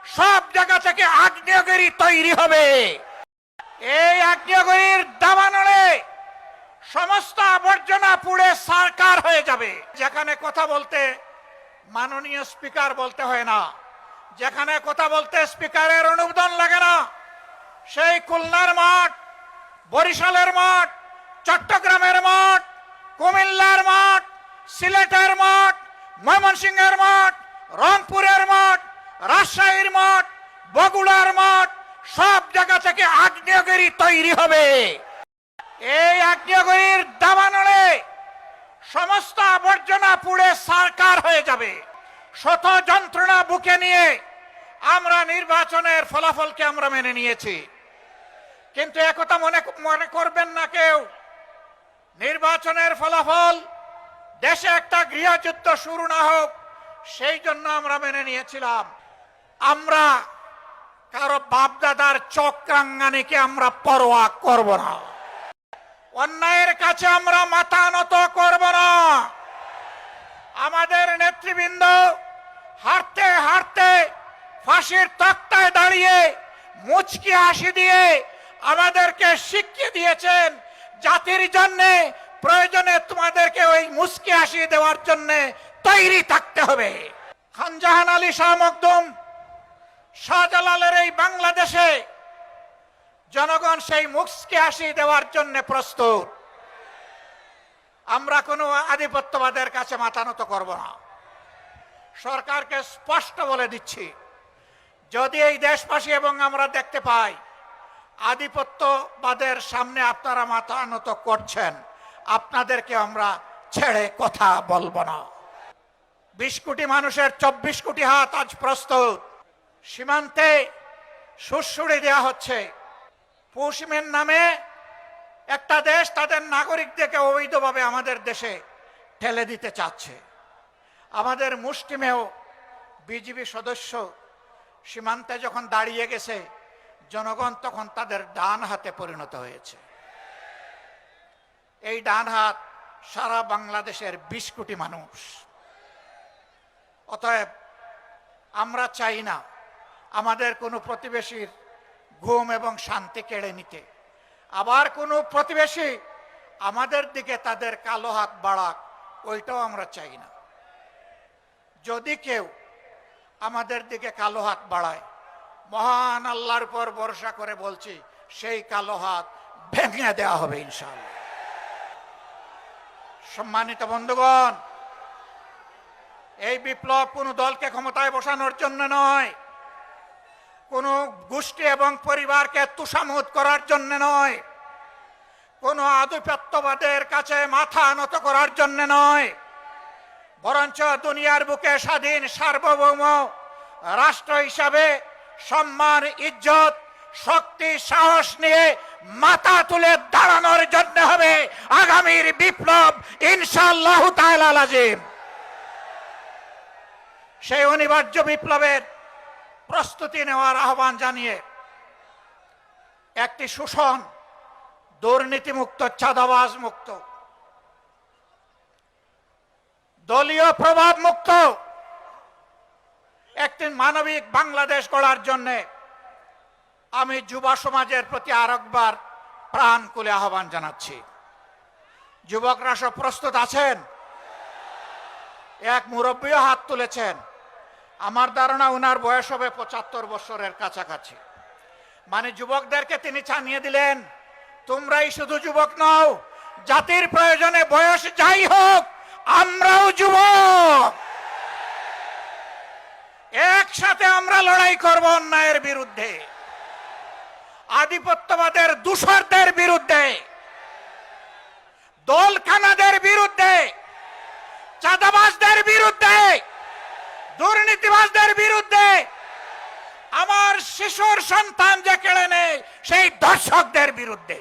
সব জায়গা থেকে আগ্নেয়গিরি তৈরি হবে। এই আগ্নেয়গিরির দাবানলে সমস্ত আবর্জনা পুড়ে সারকার হয়ে যাবে। যেখানে কথা বলতে মাননীয় স্পিকার বলতে হয় না, যেখানে কথা বলতে স্পিকারের অনুমোদন লাগে না, সেই খুলনার মাঠ, বরিশালের মাঠ, চট্টগ্রামের মাঠ, কুমিল্লার মাঠ, সিলেটের মাঠ, ময়মনসিংহের মাঠ, রংপুরের মাঠ, রাজশাহীর মাঠ, বগুড়ার মাঠ, সব জায়গা থেকে আগ্নেয়গিরি তৈরি হবে। এই আগ্নেয়গিরির দাবানলে সমস্ত আবর্জনা পুড়ে সারকার হয়ে যাবে। শত যন্ত্রণা বুকে নিয়ে আমরা নির্বাচনের ফলাফলকে আমরা মেনে নিয়েছি, কিন্তু একথা মনে করবেন না কেউ, নির্বাচনের ফলাফল দেশে একটা গৃহযুদ্ধ শুরু না হোক সেই জন্য আমরা মেনে নিয়েছিলাম। আমরা কারো বাপদাদার চক্রাঙ্গানিকে আমরা পরোয়া করব না, অন্যায়ের কাছে আমরা মাথা নত করব না। আমাদের নেতৃবৃন্দ হাঁটতে হাঁটতে ফাঁসির তক্তায় দাঁড়িয়ে মুচকি হাসি দিয়ে আমাদেরকে শিখিয়ে দিয়েছেন, জাতির জন্য প্রয়োজনে তোমাদেরকে ওই মুচকি হাসি দেওয়ার জন্য তৈরি থাকতে হবে। খানজাহান আলী শাহ মখদুম, শাহজালালের এই বাংলাদেশে জনগণ সেই মুচকি হাসি দেওয়ার জন্য প্রস্তুত। আমরা কোনো আধিপত্যবাদের কাছে মাথা নত করব না। সরকারকে স্পষ্ট বলে দিচ্ছি, যদি এই দেশবাসী এবং আমরা দেখতে পাই আধিপত্যবাদের সামনে আপনারা মাথা নত করছেন, আপনাদেরকে আমরা ছেড়ে কথা বলবো না। 20 কোটি মানুষের 24 কোটি হাত আজ প্রস্তুত। সীমান্তে সুড়সুড়ি দেওয়া হচ্ছে। পশ্চিমের নামে একটা দেশ তাদের নাগরিকদেরকে অবৈধভাবে আমাদের দেশে ঠেলে দিতে চাচ্ছে। আমাদের মুষ্টিমেয় বিজিবি সদস্য সীমান্তে যখন দাঁড়িয়ে গেছে, জনগণ তখন তাদের ডান হাতে পরিণত হয়েছে। এই ডান হাত সারা বাংলাদেশের 20 কোটি মানুষ। অতএব আমরা চাই না আমাদের কোনো প্রতিবেশীর ঘুম এবং শান্তি কেড়ে নিতে, আবার কোনো প্রতিবেশী আমাদের দিকে তাদের কালো হাত বাড়াক, ওইটাও আমরা চাই না। যদি কেউ আমাদের দিকে কালো হাত বাড়ায়, মহান আল্লাহর উপর ভরসা করে বলছি, সেই কালো হাত ভেঙে দেওয়া হবে ইনশাআল্লাহ। সম্মানিত বন্ধুগণ, এই বিপ্লব কোনো দলকে ক্ষমতায় বসানোর জন্য নয়, কোনো গোষ্ঠী এবং পরিবারকে তুষামুদ করার জন্য নয়, কোনো আধিপত্যবাদের কাছে মাথা নত করার জন্য নয়, বরঞ্চ দুনিয়ার বুকে স্বাধীন সার্বভৌম রাষ্ট্র হিসাবে সম্মান, ইজ্জত, শক্তি, সাহস নিয়ে মাথা তুলে দাঁড়ানোর জন্য হবে আগামীর বিপ্লব ইনশাআল্লাহু তাআলা লাজিম। সেই অনিবার্য বিপ্লবের প্রস্তুতি নেওয়ার আহ্বান জানিয়ে একটি শোষণ, দুর্নীতিমুক্ত, চাঁদাবাজ মুক্ত, দলীয় প্রভাব মুক্ত একটি মানবিক বাংলাদেশ গড়ার জন্য আমি যুব সমাজের প্রতি আরেকবার প্রাণ খুলে আহ্বান জানাচ্ছি। যুবকরা সব প্রস্তুত আছেন? এক মুরব্বীও হাত তুলেছেন। আমার ধারণা উনার বয়স হবে 75 বছরের কাছাকাছি। মানে যুবকদেরকে তিনি জানিয়ে দিলেন, তোমরাই শুধু যুবক নও, জাতির প্রয়োজনে বয়স যাই হোক আমরাও যুবক। একসাথে আমরা লড়াই করব অন্যায়ের বিরুদ্ধে, আধিপত্যবাদের দূষরদের বিরুদ্ধে, দলখানাদের বিরুদ্ধে, চাঁদাবাজদের বিরুদ্ধে, দুর্নীতিবাজদের বিরুদ্ধে, আমার শিশুর সন্তান যে কেড়ে নেয় সেই দর্শকদের বিরুদ্ধে।